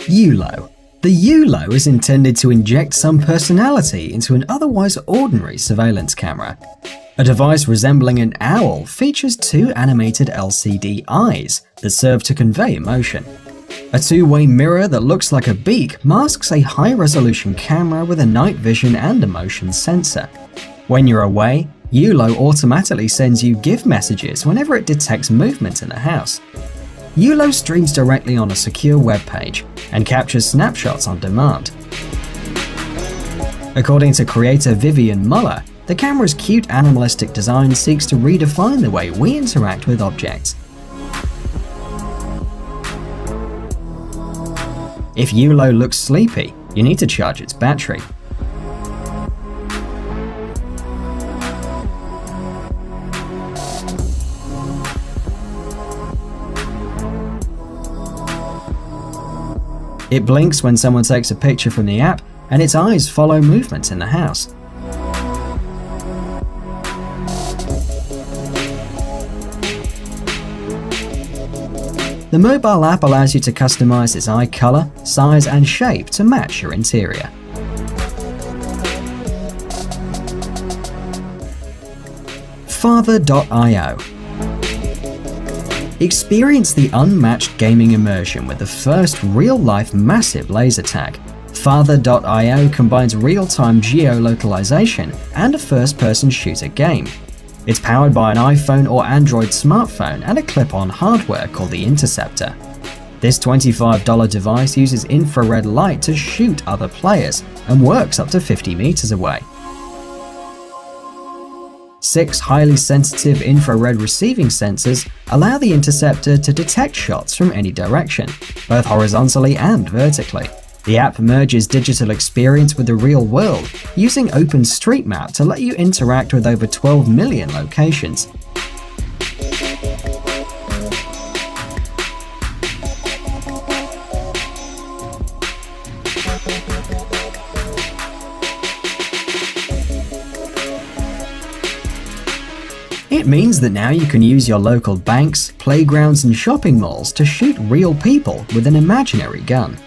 ULO. The ULO is intended to inject some personality into an otherwise ordinary surveillance camera. A device resembling an owl features two animated LCD eyes that serve to convey emotion. A two-way mirror that looks like a beak masks a high-resolution camera with a night vision and a motion sensor. When you're away, ULO automatically sends you GIF messages whenever it detects movement in the house. ULO streams directly on a secure web page and captures snapshots on demand. According to creator Vivian Muller, the camera's cute animalistic design seeks to redefine the way we interact with objects. If ULO looks sleepy, you need to charge its battery. It blinks when someone takes a picture from the app, and its eyes follow movement in the house. The mobile app allows you to customize its eye color, size, and shape to match your interior. Father.io. Experience the unmatched gaming immersion with the first real-life massive laser tag. Father.io combines real-time geolocalization and a first-person shooter game. It's powered by an iPhone or Android smartphone and a clip-on hardware called the Interceptor. This $25 device uses infrared light to shoot other players and works up to 50 meters away. 6 highly sensitive infrared receiving sensors allow the Interceptor to detect shots from any direction, both horizontally and vertically. The app merges digital experience with the real world, using OpenStreetMap to let you interact with over 12 million locations. It means that now you can use your local banks, playgrounds, and shopping malls to shoot real people with an imaginary gun.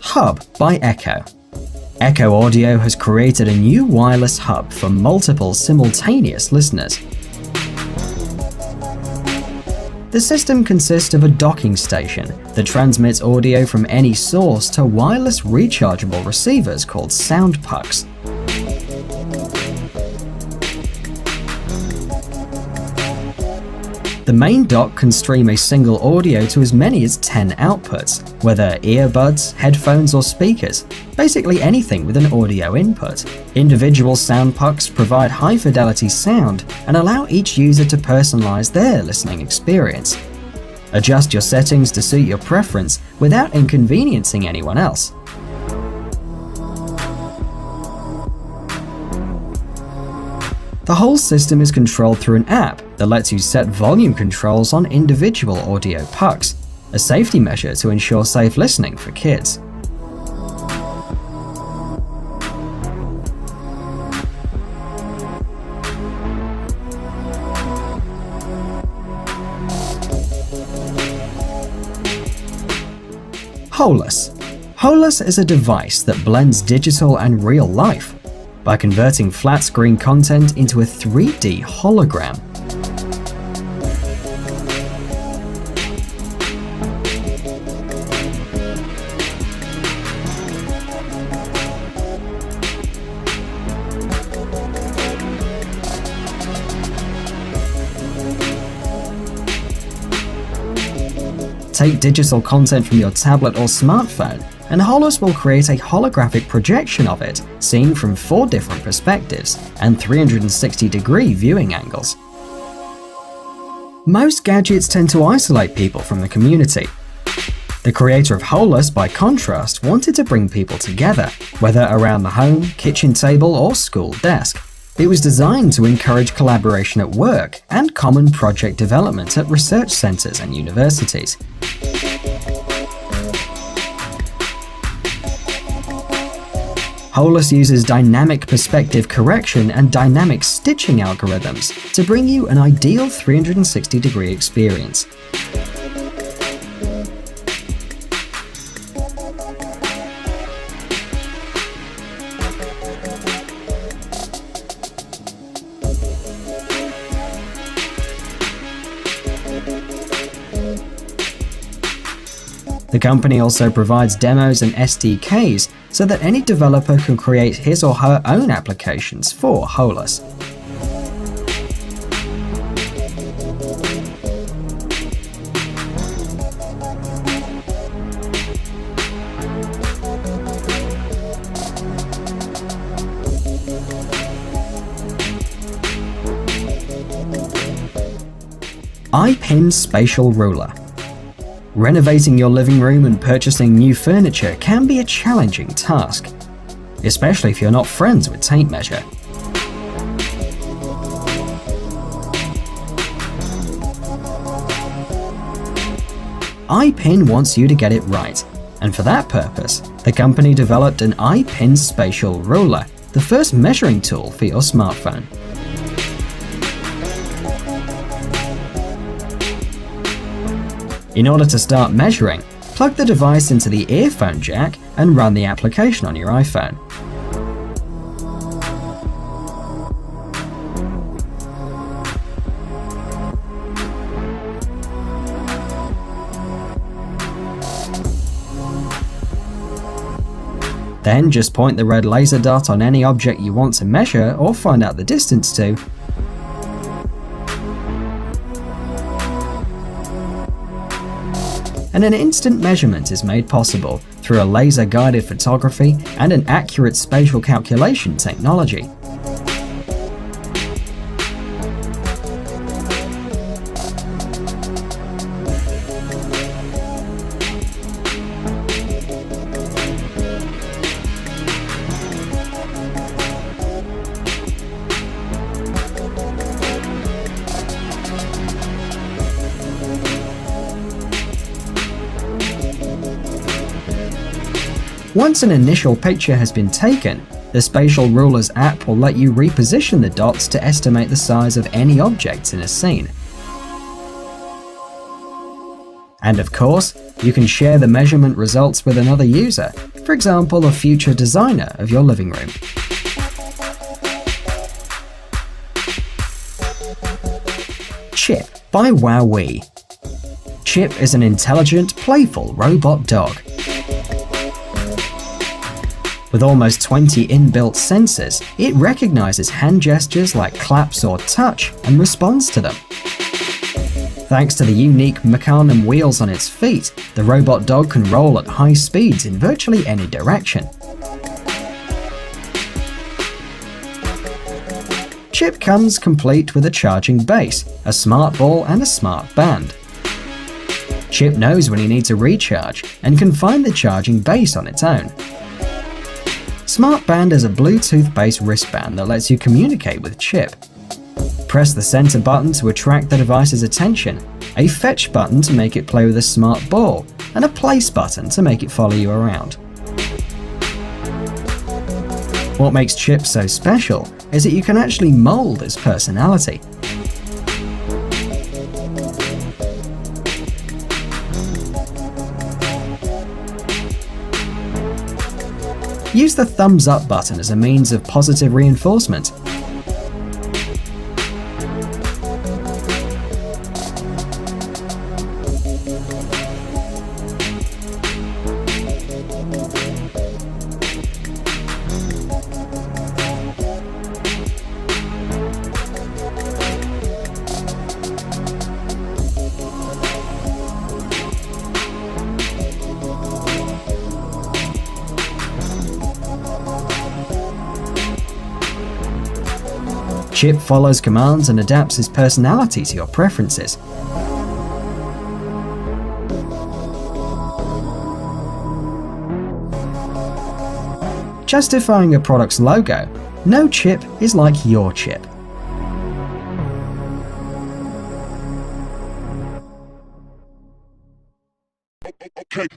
Hub by Echo. Echo Audio has created a new wireless hub for multiple simultaneous listeners. The system consists of a docking station that transmits audio from any source to wireless rechargeable receivers called sound pucks. The main dock can stream a single audio to as many as 10 outputs, whether earbuds, headphones, or speakers, basically anything with an audio input. Individual sound pucks provide high-fidelity sound and allow each user to personalize their listening experience. Adjust your settings to suit your preference without inconveniencing anyone else. The whole system is controlled through an app that lets you set volume controls on individual audio pucks, a safety measure to ensure safe listening for kids. Hololess. Hololess is a device that blends digital and real life by converting flat-screen content into a 3D hologram. Take digital content from your tablet or smartphone, and Hololess will create a holographic projection of it, seen from 4 different perspectives and 360-degree viewing angles. Most gadgets tend to isolate people from the community. The creator of Hololess, by contrast, wanted to bring people together, whether around the home, kitchen table, or school desk. It was designed to encourage collaboration at work and common project development at research centers and universities. Holus uses dynamic perspective correction and dynamic stitching algorithms to bring you an ideal 360-degree experience. The company also provides demos and SDKs so that any developer can create his or her own applications for Holus. iPin Spatial Ruler. Renovating your living room and purchasing new furniture can be a challenging task, especially if you're not friends with tape measure. iPin wants you to get it right, and for that purpose, the company developed an iPin Spatial Ruler, the first measuring tool for your smartphone. In order to start measuring, plug the device into the earphone jack and run the application on your iPhone. Then just point the red laser dot on any object you want to measure or find out the distance to, and an instant measurement is made possible through a laser-guided photography and an accurate spatial calculation technology. Once an initial picture has been taken, the Spatial Rulers app will let you reposition the dots to estimate the size of any objects in a scene. And of course, you can share the measurement results with another user, for example, a future designer of your living room. Chip by Wowee. Chip is an intelligent, playful robot dog. With almost 20 inbuilt sensors, it recognizes hand gestures like claps or touch and responds to them. Thanks to the unique mecanum wheels on its feet, the robot dog can roll at high speeds in virtually any direction. Chip comes complete with a charging base, a smart ball and a smart band. Chip knows when he needs a recharge and can find the charging base on its own. Smart Band is a Bluetooth-based wristband that lets you communicate with Chip. Press the center button to attract the device's attention, a fetch button to make it play with a smart ball, and a place button to make it follow you around. What makes Chip so special is that you can actually mold his personality. Use the thumbs up button as a means of positive reinforcement. Chip follows commands and adapts his personality to your preferences. Justifying a product's logo, No chip is like your chip. Okay.